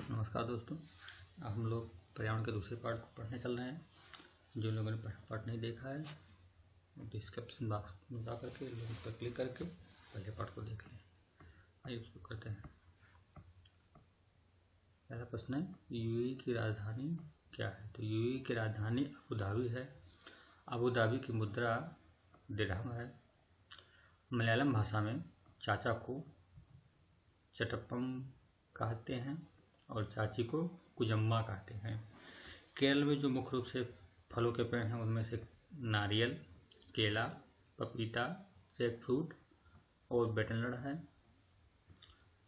नमस्कार दोस्तों, अब हम लोग पर्यावरण के दूसरे पार्ट को पढ़ने चल रहे हैं। जो लोगों ने पहला पार्ट नहीं देखा है, डिस्क्रिप्शन बॉक्स में जा करके लिंक पर क्लिक करके पहले पार्ट को देख लें। आइए उसको करते हैं। पहला प्रश्न है, यूएई की राजधानी क्या है? तो यूएई की राजधानी अबू धाबी है। अबू धाबी की मुद्रा दिरहम है। मलयालम भाषा में चाचा को चटप्पम कहते हैं और चाची को कुजम्मा कहते हैं। केरल में जो मुख्य रूप से फलों के पेड़ हैं उनमें से नारियल, केला, पपीता, जैकफ्रूट और बेटनर्ड है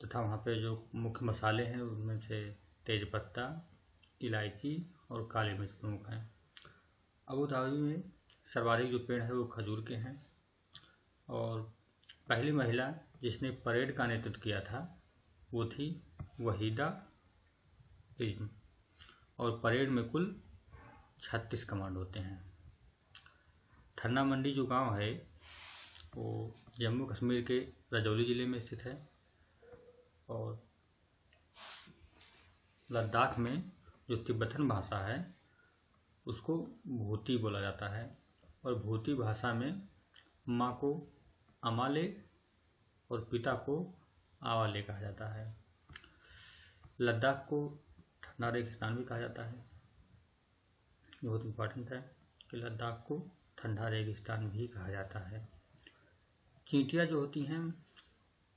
तथा वहाँ पे जो मुख्य मसाले हैं उनमें से तेजपत्ता, इलायची और काली मिर्च प्रमुख हैं। अबू धाबी में सर्वाधिक जो पेड़ है वो खजूर के हैं और पहली महिला जिसने परेड का नेतृत्व किया था वो थी वहीदा रिज़्वी और परेड में कुल 36 कमांड होते हैं। ठन्ना मंडी जो गांव है वो जम्मू कश्मीर के राजौरी ज़िले में स्थित है और लद्दाख में जो तिब्बतन भाषा है उसको भूती बोला जाता है और भूती भाषा में माँ को अमाले और पिता को आवाले कहा जाता है। लद्दाख को ठंडा रेगिस्तान भी कहा जाता है। ये बहुत इम्पोर्टेंट है कि लद्दाख को ठंडा रेगिस्तान भी कहा जाता है। चींटियाँ जो होती हैं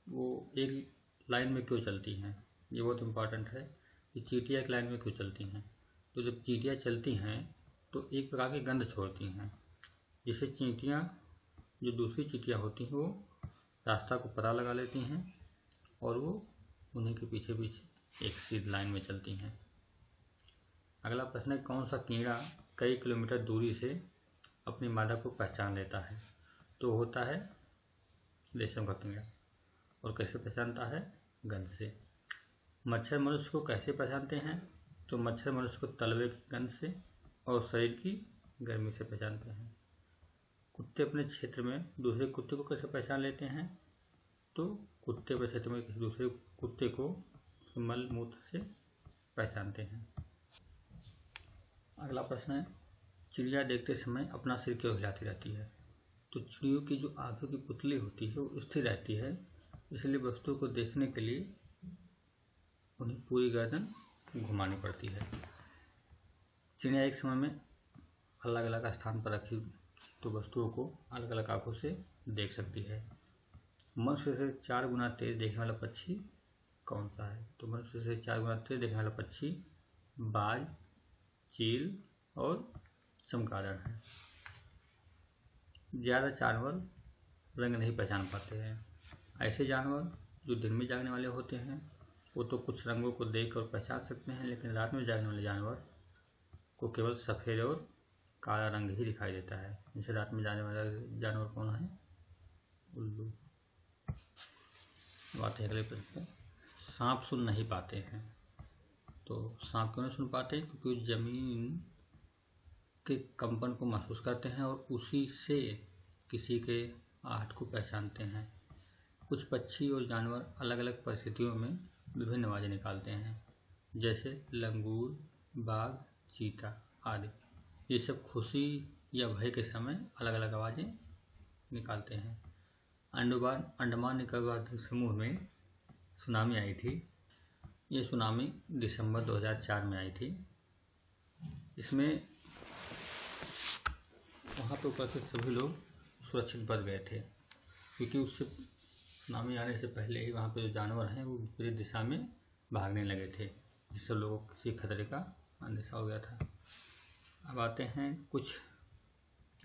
वो एक लाइन में क्यों चलती हैं, ये बहुत इम्पोर्टेंट है कि चींटियाँ एक लाइन में क्यों चलती हैं। तो जब चींटियाँ चलती हैं तो एक प्रकार की गंध छोड़ती हैं जिससे चींटियाँ जो दूसरी चींटियाँ होती हैं वो रास्ता को पता लगा लेती हैं और वो उन्हीं के पीछे पीछे एक सीधी लाइन में चलती हैं। अगला प्रश्न है, कौन सा कीड़ा कई किलोमीटर दूरी से अपनी मादा को पहचान लेता है? तो होता है रेशम का कीड़ा। और कैसे पहचानता है? गंध से। मच्छर मनुष्य को कैसे पहचानते हैं? तो मच्छर मनुष्य को तलवे की गंध से और शरीर की गर्मी से पहचानते हैं। कुत्ते अपने क्षेत्र में दूसरे कुत्ते को कैसे पहचान लेते हैं? तो कुत्ते अपने क्षेत्र में किसी दूसरे कुत्ते को मल मूत्र से पहचानते हैं। अगला प्रश्न है, चिड़िया देखते समय अपना सिर क्यों हिलाती रहती है? तो चिड़ियों की जो आंखों की पुतली होती है वो स्थिर रहती है, इसलिए वस्तु को देखने के लिए उन्हें पूरी गर्दन घुमानी पड़ती है। चिड़िया एक समय में अलग अलग स्थान पर रखी तो वस्तुओं को अलग अलग आंखों से देख सकती है। मनुष्य से 4 गुना तेज देखने वाला पक्षी कौन सा है? तो मनुष्य से 4 गुना तेज देखने वाला पक्षी बाज, चील और चमगादड़ है। ज़्यादा जानवर रंग नहीं पहचान पाते हैं। ऐसे जानवर जो दिन में जागने वाले होते हैं वो तो कुछ रंगों को देख कर पहचान सकते हैं, लेकिन रात में जागने वाले जानवर को केवल सफ़ेद और काला रंग ही दिखाई देता है। जैसे रात में जाने वाला जानवर कौन है? उल्लू। बात है अगले प्रश्न पर, सांप सुन नहीं पाते हैं। तो सांप क्यों नहीं सुन पाते? क्योंकि जमीन के कंपन को महसूस करते हैं और उसी से किसी के आहट को पहचानते हैं। कुछ पक्षी और जानवर अलग अलग परिस्थितियों में विभिन्न आवाज़ें निकालते हैं, जैसे लंगूर, बाघ, चीता आदि। ये सब खुशी या भय के समय अलग अलग आवाज़ें निकालते हैं। अंडमान निकोबार द्वीप समूह में सुनामी आई थी। ये सुनामी दिसंबर 2004 में आई थी। इसमें वहाँ पर उपस्थित सभी लोग सुरक्षित बच गए थे क्योंकि उससे सुनामी आने से पहले ही वहाँ पे जो जानवर हैं वो विपरीत दिशा में भागने लगे थे, जिससे लोगों को किसी खतरे का अंदेशा हो गया था। अब आते हैं कुछ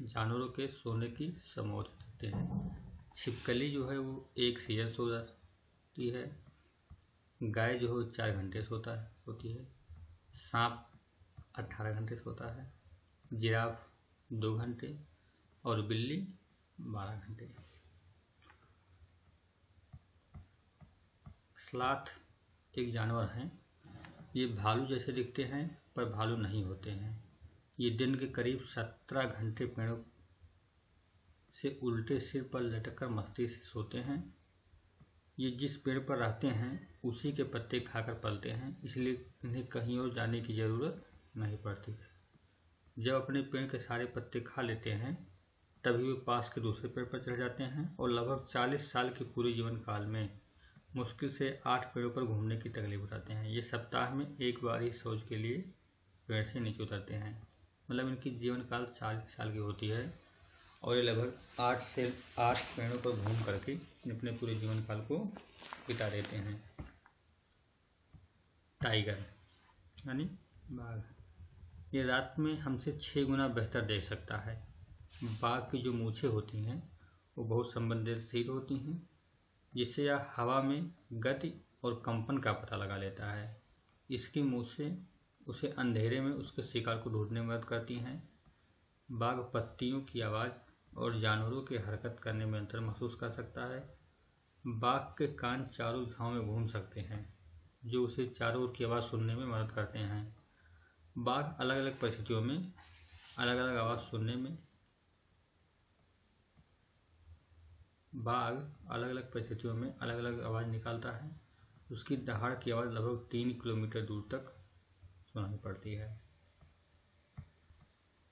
जानवरों के सोने की समूह देखते हैं। छिपकली जो है वो 1 सीजन सो जाती है। गाय जो है 4 घंटे सोती है। सांप 18 घंटे सोता है। जिराफ 2 घंटे और बिल्ली 12 घंटे। स्लॉथ एक जानवर है। ये भालू जैसे दिखते हैं पर भालू नहीं होते हैं। ये दिन के करीब 17 घंटे पेड़ों से उल्टे सिर पर लटक कर मस्ती से सोते हैं। ये जिस पेड़ पर रहते हैं उसी के पत्ते खाकर पलते हैं, इसलिए इन्हें कहीं और जाने की ज़रूरत नहीं पड़ती। जब अपने पेड़ के सारे पत्ते खा लेते हैं तभी वे पास के दूसरे पेड़ पर चढ़ जाते हैं और लगभग 40 साल के पूरे जीवन काल में मुश्किल से 8 पेड़ों पर घूमने की तकलीफ उठाते हैं। ये सप्ताह में एक बार ही शौच के लिए पेड़ से नीचे उतरते हैं। मतलब इनकी जीवन काल 40 साल की होती है और ये लगभग 8 पेड़ों पर घूम करके अपने पूरे जीवन काल को बिता देते हैं। टाइगर यानी बाघ, ये रात में हमसे 6 गुना बेहतर देख सकता है। बाघ की जो मूछें होती हैं वो बहुत संवेदनशील होती हैं, जिससे यह हवा में गति और कंपन का पता लगा लेता है। इसकी मूछें उसे अंधेरे में उसके शिकार को ढूंढने में मदद करती हैं। बाघ पत्तियों की आवाज़ और जानवरों के हरकत करने में अंतर महसूस कर सकता है। बाघ के कान चारों दिशाओं में घूम सकते हैं, जो उसे चारों ओर की आवाज़ सुनने में मदद करते हैं। बाघ अलग अलग परिस्थितियों में अलग अलग आवाज़ सुनने में अलग अलग आवाज़ निकालता है। उसकी दहाड़ की आवाज़ लगभग 3 किलोमीटर दूर तक सुनाई पड़ती है।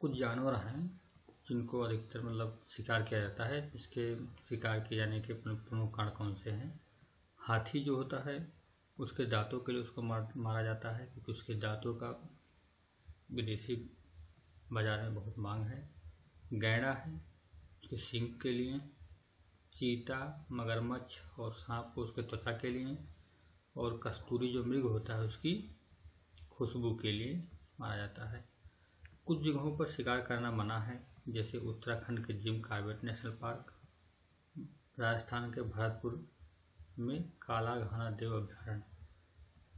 कुछ जानवर हैं जिनको अधिकतर शिकार किया जाता है। इसके शिकार किए जाने के प्रमुख कारण कौन से हैं? हाथी जो होता है उसके दांतों के लिए उसको मारा जाता है, क्योंकि उसके दांतों का विदेशी बाजार में बहुत मांग है। गैंडा है उसके सींग के लिए। चीता, मगरमच्छ और सांप को उसके त्वचा के लिए। और कस्तूरी जो मृग होता है उसकी खुशबू के लिए मारा जाता है। कुछ जगहों पर शिकार करना मना है, जैसे उत्तराखंड के Jim Corbett national park, Rajasthan के भरतपुर में काला घाना देव अभयारण्य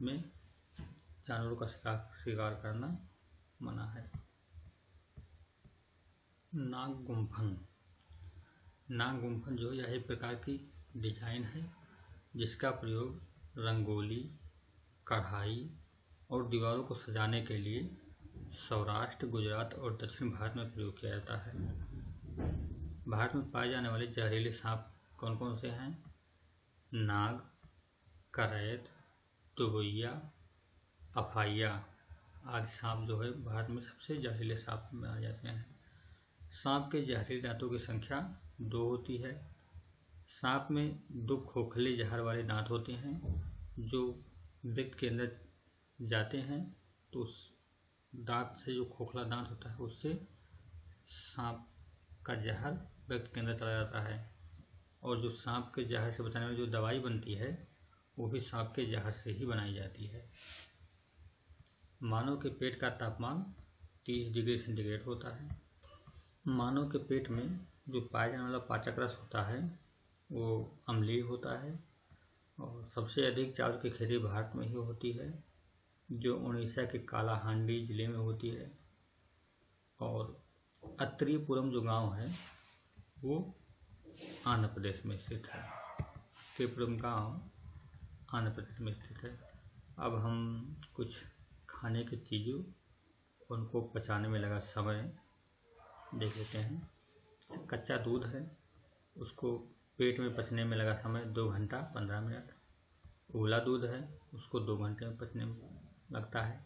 में जानवरों का शिकार करना मना है। नागगुम्फन जो यह एक प्रकार की डिजाइन है जिसका प्रयोग रंगोली, कढ़ाई और दीवारों को सजाने के लिए सौराष्ट्र, गुजरात और दक्षिण भारत में प्रयोग किया जाता है। भारत में पाए जाने वाले जहरीले सांप कौन कौन से हैं? नाग, करैत, तुबैया, अफाइया आदि सांप जो है भारत में सबसे जहरीले सांप माने जाते हैं। सांप के जहरीले दांतों की संख्या 2 होती है। सांप में 2 खोखले जहर वाले दांत होते हैं जो वृक्क के अंदर जाते हैं, तो उस दांत से जो खोखला दांत होता है उससे सांप का जहर वृक्क के अंदर चला जाता है। और जो सांप के जहर से बचाने वाली जो दवाई बनती है वो भी सांप के जहर से ही बनाई जाती है। मानव के पेट का तापमान 30 डिग्री सेंटीग्रेड होता है। मानव के पेट में जो पाया जाने वाला पाचक रस होता है वो अम्लीय होता है और सबसे अधिक चावल की खेती भारत में ही होती है, जो उड़ीसा के कालाहांडी जिले में होती है। और अत्रिपुरम जो गांव है वो आंध्र प्रदेश में स्थित है। अत्रिपुरम गांव आंध्र प्रदेश में स्थित है। अब हम कुछ खाने की चीज़ों उनको पचाने में लगा समय देख लेते हैं। कच्चा दूध है, उसको पेट में पचने में लगा समय 2 घंटा 15 मिनट। उबला दूध है, उसको 2 घंटे में पचने में लगता है।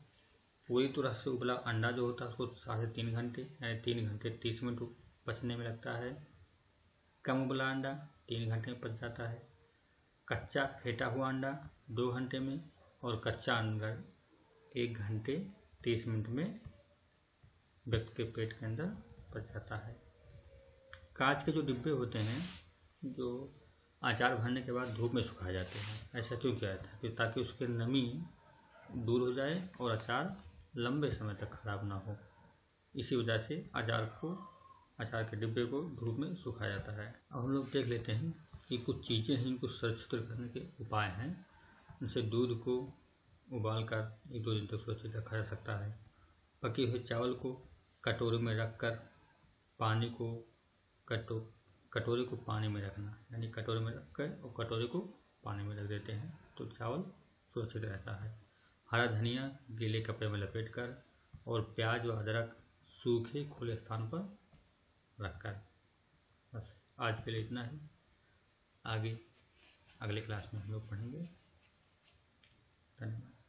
पूरी तरह से उबला अंडा जो होता है उसको 3.5 घंटे यानी 3 घंटे 30 मिनट पचने में लगता है। कम उबला अंडा 3 घंटे में पच जाता है। कच्चा फेटा हुआ अंडा 2 घंटे में और कच्चा अंडा 1 घंटे 30 मिनट में व्यक्ति के पेट के अंदर पच जाता है। कांच के जो डिब्बे होते हैं जो अचार भरने के बाद धूप में सुखाए जाते हैं, ऐसा क्यों किया जाता है? ताकि उसकी नमी दूर हो जाए और अचार लंबे समय तक खराब ना हो। इसी वजह से अचार के डिब्बे को धूप में सुखाया जाता है। अब हम लोग देख लेते हैं कि कुछ चीज़ें हैं इनको सुरक्षित करने के उपाय हैं। जैसे दूध को उबाल कर 1-2 दिन तक सुरक्षित रखा जा सकता है। पके हुए चावल को कटोरे में रखकर पानी को कटोरे को पानी में रखना, यानी कटोरे में रख कर और कटोरे को पानी में रख देते हैं तो चावल सुरक्षित रहता है। हरा धनिया गीले कपड़े में लपेटकर और प्याज व अदरक सूखे खुले स्थान पर रखकर। बस आज के लिए इतना ही। आगे अगले क्लास में हम लोग पढ़ेंगे। धन्यवाद।